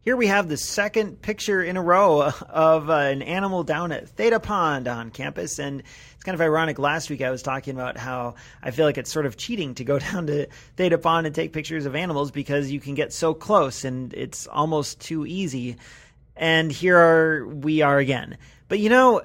Here we have the second picture in a row of an animal down at Theta Pond on campus. And it's kind of ironic. Last week I was talking about how I feel like it's sort of cheating to go down to Theta Pond and take pictures of animals because you can get so close and it's almost too easy. And we are again. But you know,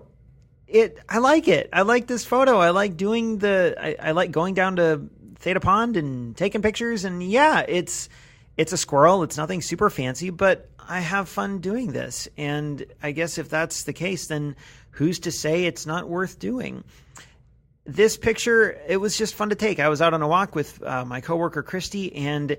I like it. I like this photo. I like I like going down to Theta Pond and taking pictures. And yeah, it's a squirrel. It's nothing super fancy, but I have fun doing this. And I guess if that's the case, then who's to say it's not worth doing? This picture, it was just fun to take. I was out on a walk with my coworker, Christy, and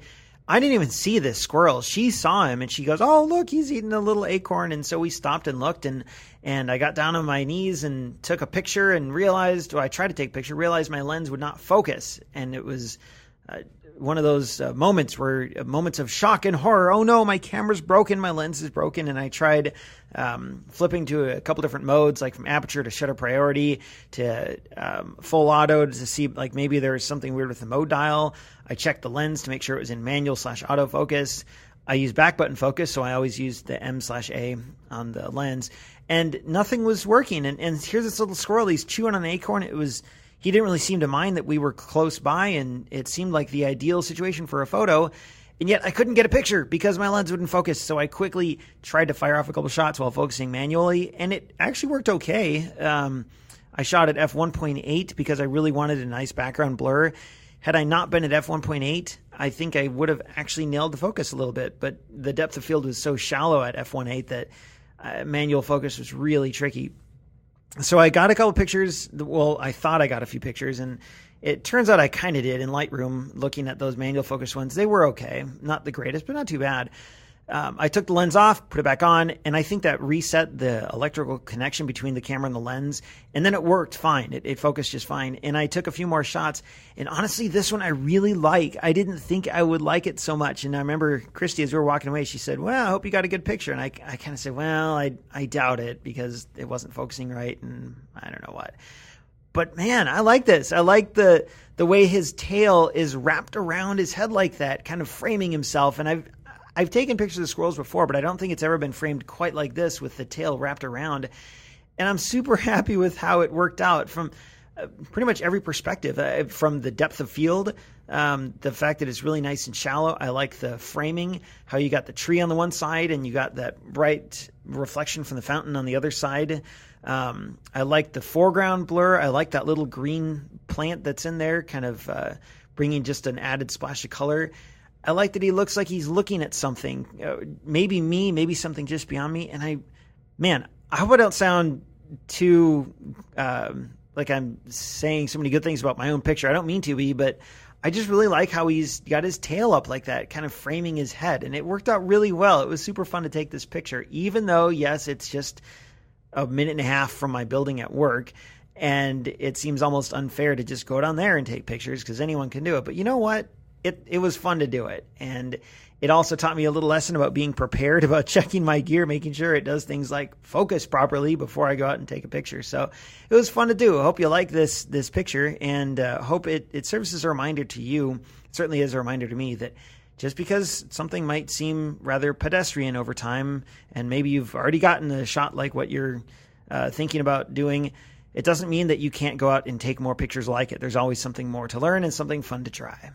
I didn't even see this squirrel. She saw him and she goes, "Oh, look, he's eating a little acorn." And so we stopped and looked, and I got down on my knees and took a picture and I tried to take a picture, realized my lens would not focus. And it was one of those moments of shock and horror. Oh no, my camera's broken, my lens is broken. And I tried flipping to a couple different modes, like from aperture to shutter priority to full auto to see like maybe there was something weird with the mode dial. I checked the lens to make sure it was in manual/autofocus. I use back button focus, so I always use the M/A on the lens, and nothing was working. And here's this little squirrel, he's chewing on an acorn. He didn't really seem to mind that we were close by, and it seemed like the ideal situation for a photo. And yet I couldn't get a picture because my lens wouldn't focus. So I quickly tried to fire off a couple shots while focusing manually, and it actually worked okay. I shot at f1.8 because I really wanted a nice background blur. Had I not been at f1.8, I think I would have actually nailed the focus a little bit. But the depth of field was so shallow at f1.8 that manual focus was really tricky. So I got a couple pictures. Well, I thought I got a few pictures, and it turns out I kind of did in Lightroom. Looking at those manual focus ones, they were okay. Not the greatest, but not too bad. I took the lens off, put it back on, and I think that reset the electrical connection between the camera and the lens, and then it worked fine. It focused just fine, and I took a few more shots, and honestly, this one I really like. I didn't think I would like it so much, and I remember Christy, as we were walking away, she said, "Well, I hope you got a good picture," and I kind of said, "Well, I doubt it, because it wasn't focusing right, and I don't know what." But man, I like this. I like the way his tail is wrapped around his head like that, kind of framing himself, and I've taken pictures of squirrels before, but I don't think it's ever been framed quite like this with the tail wrapped around. And I'm super happy with how it worked out from pretty much every perspective, from the depth of field, the fact that it's really nice and shallow. I like the framing, how you got the tree on the one side and you got that bright reflection from the fountain on the other side. I like the foreground blur. I like that little green plant that's in there, kind of bringing just an added splash of color. I like that he looks like he's looking at something, maybe me, maybe something just beyond me. And I hope I don't sound too like I'm saying so many good things about my own picture. I don't mean to be, but I just really like how he's got his tail up like that, kind of framing his head. And it worked out really well. It was super fun to take this picture, even though, yes, it's just a minute and a half from my building at work. And it seems almost unfair to just go down there and take pictures because anyone can do it. But you know what? It was fun to do it. And it also taught me a little lesson about being prepared, about checking my gear, making sure it does things like focus properly before I go out and take a picture. So it was fun to do. I hope you like this picture, and hope it serves as a reminder to you, certainly as a reminder to me, that just because something might seem rather pedestrian over time, and maybe you've already gotten a shot like what you're thinking about doing, it doesn't mean that you can't go out and take more pictures like it. There's always something more to learn and something fun to try.